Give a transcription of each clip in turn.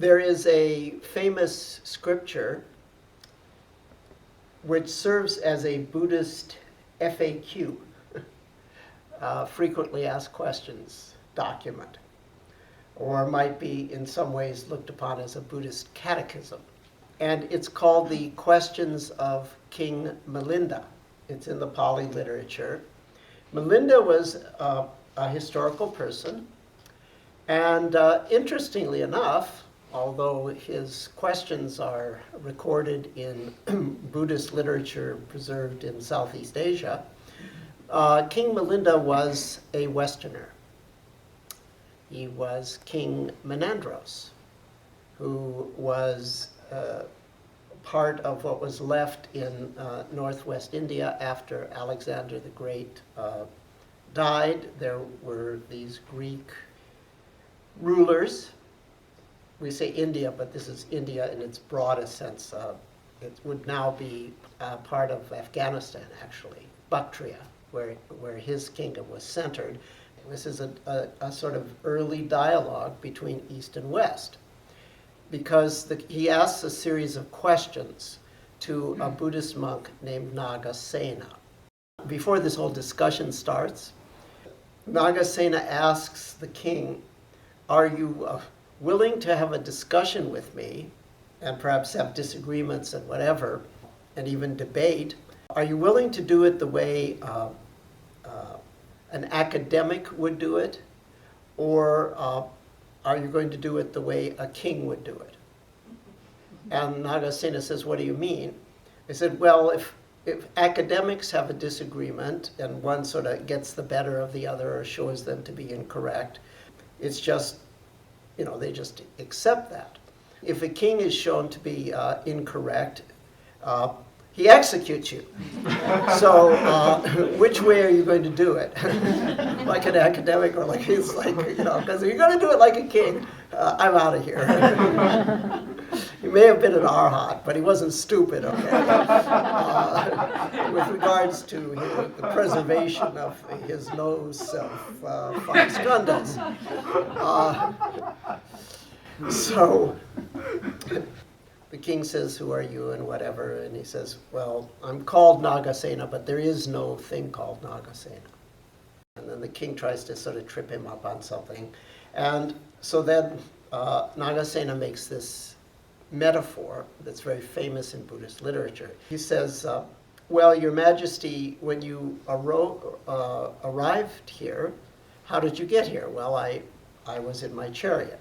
There is a famous scripture which serves as a Buddhist FAQ, frequently asked questions document, or might be in some ways looked upon as a Buddhist catechism. And it's called the Questions of King Milinda. It's in the Pali literature. Milinda was a historical person, and interestingly enough, although his questions are recorded in Buddhist literature preserved in Southeast Asia, King Milinda was a Westerner. He was King Menandros, who was part of what was left in northwest India after Alexander the Great died. There were these Greek rulers. We say India, but this is India in its broadest sense. It would now be part of Afghanistan, actually, Bactria, where his kingdom was centered. This is a sort of early dialogue between East and West, because he asks a series of questions to a Buddhist monk named Nagasena. Before this whole discussion starts, Nagasena asks the king, are you willing to have a discussion with me, and perhaps have disagreements and whatever, and even debate? Are you willing to do it the way an academic would do it, or are you going to do it the way a king would do it? And Nagasena says, what do you mean? I said, well, if academics have a disagreement and one sort of gets the better of the other or shows them to be incorrect, it's just, they just accept that. If a king is shown to be incorrect, he executes you. So which way are you going to do it? Like an academic, or because if you're going to do it like a king, I'm out of here. He may have been an arhat, but he wasn't stupid, okay? With regards to the preservation of his nose of five skandhas. So the king says, who are you and whatever, and he says, well, I'm called Nagasena, but there is no thing called Nagasena. And then the king tries to sort of trip him up on something. And so then Nagasena makes this metaphor that's very famous in Buddhist literature. He says, well, Your Majesty, when you arrived here, how did you get here? Well, I was in my chariot.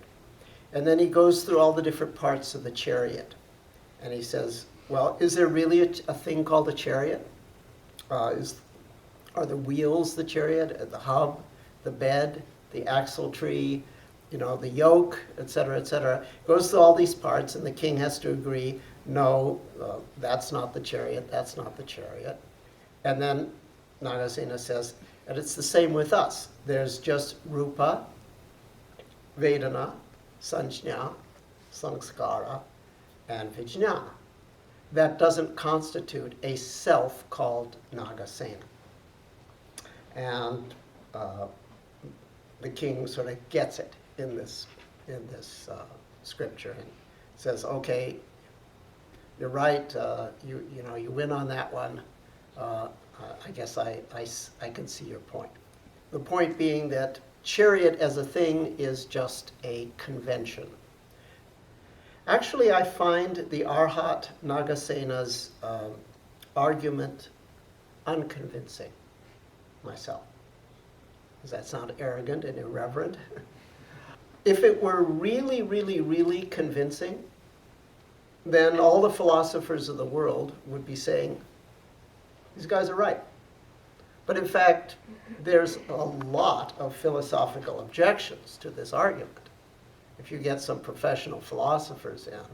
And then he goes through all the different parts of the chariot. And he says, well, is there really a thing called a chariot? Are the wheels the chariot, the hub, the bed, the axle tree, the yoke, et cetera, goes through all these parts, and the king has to agree, no, that's not the chariot, that's not the chariot. And then Nagasena says, and it's the same with us. There's just rupa, vedana, sanjna, samskara, and vijnana. That doesn't constitute a self called Nagasena. And the king sort of gets it in this scripture and says, okay, you're right, you win on that one. I guess I can see your point. The point being that chariot as a thing is just a convention. Actually, I find the Arhat Nagasena's argument unconvincing myself. Does that sound arrogant and irreverent? If it were really, really, really convincing, then all the philosophers of the world would be saying, these guys are right. But in fact, there's a lot of philosophical objections to this argument. If you get some professional philosophers in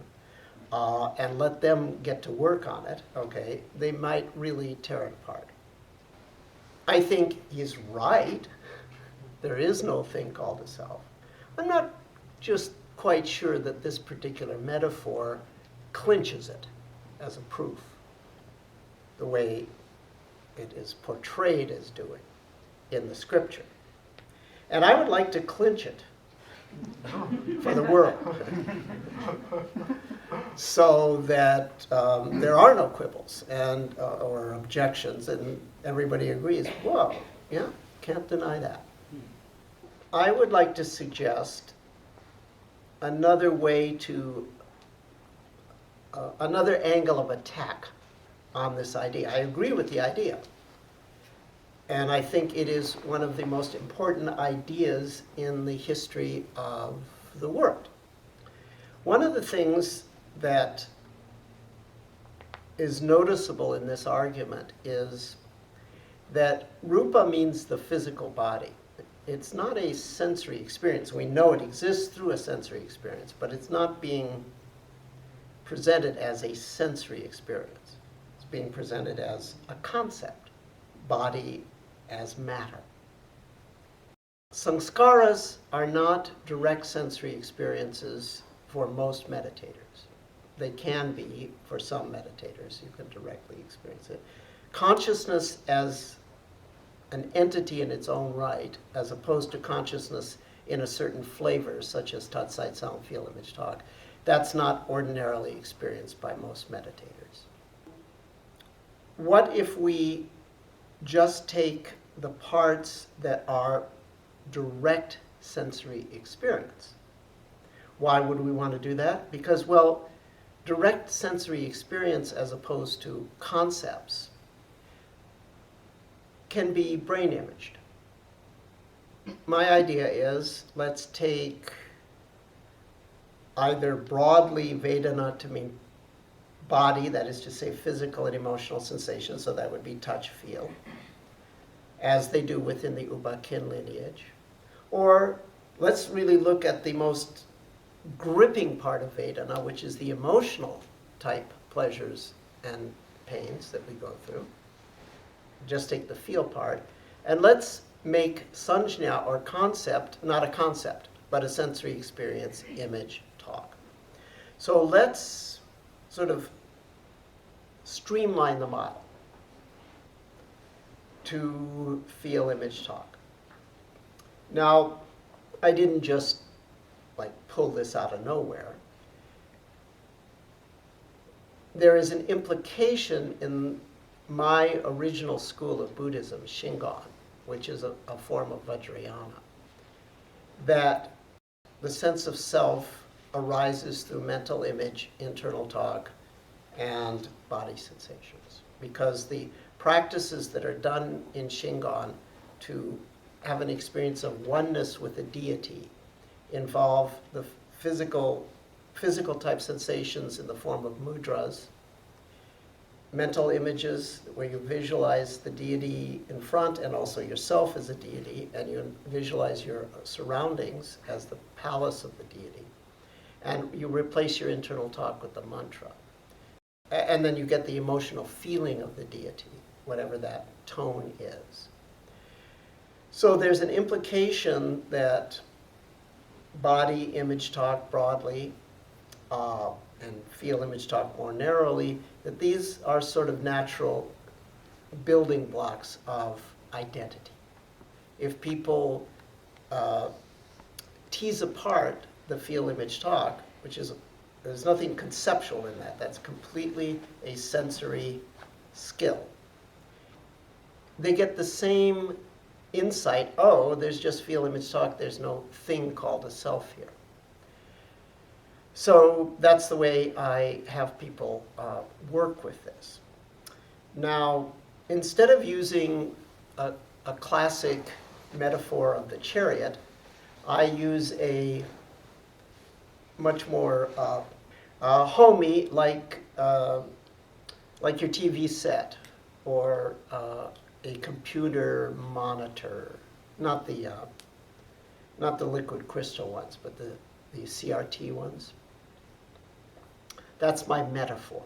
and let them get to work on it, okay, they might really tear it apart. I think he's right. There is no thing called a self. I'm not just quite sure that this particular metaphor clinches it as a proof, the way it is portrayed as doing in the scripture. And I would like to clinch it for the world. So that there are no quibbles and or objections, and everybody agrees, whoa, yeah, can't deny that. I would like to suggest another way to, another angle of attack on this idea. I agree with the idea. And I think it is one of the most important ideas in the history of the world. One of the things that is noticeable in this argument is that rupa means the physical body. It's not a sensory experience. We know it exists through a sensory experience, but it's not being presented as a sensory experience. It's being presented as a concept, body as matter. Sanskaras are not direct sensory experiences for most meditators. They can be for some meditators. You can directly experience it. Consciousness as an entity in its own right, as opposed to consciousness in a certain flavor, such as touch, sight, sound, feel, image, talk, that's not ordinarily experienced by most meditators. What if we just take the parts that are direct sensory experience? Why would we want to do that? Because, well, direct sensory experience as opposed to concepts can be brain imaged. My idea is, let's take either broadly Vedana to mean body, that is to say physical and emotional sensations, so that would be touch, feel, as they do within the Uba-Kin lineage. Or let's really look at the most gripping part of Vedana, which is the emotional type pleasures and pains that we go through. Just take the feel part, and let's make sanjna, or concept, not a concept, but a sensory experience, image, talk. So let's sort of streamline the model to feel, image, talk. Now, I didn't just pull this out of nowhere. There is an implication in my original school of Buddhism, Shingon, which is a form of Vajrayana, that the sense of self arises through mental image, internal talk, and body sensations. Because the practices that are done in Shingon to have an experience of oneness with a deity involve the physical type sensations in the form of mudras, mental images where you visualize the deity in front and also yourself as a deity, and you visualize your surroundings as the palace of the deity, and you replace your internal talk with the mantra. And then you get the emotional feeling of the deity, whatever that tone is. So there's an implication that body, image, talk broadly, and feel, image, talk more narrowly, that these are sort of natural building blocks of identity. If people tease apart the feel, image, talk, which is, there's nothing conceptual in that, that's completely a sensory skill, they get the same insight, oh, there's just feel, image, talk, there's no thing called a self here. So that's the way I have people work with this. Now, instead of using a classic metaphor of the chariot, I use a much more homey, like your TV set or a computer monitor, not the liquid crystal ones, but the CRT ones. That's my metaphor.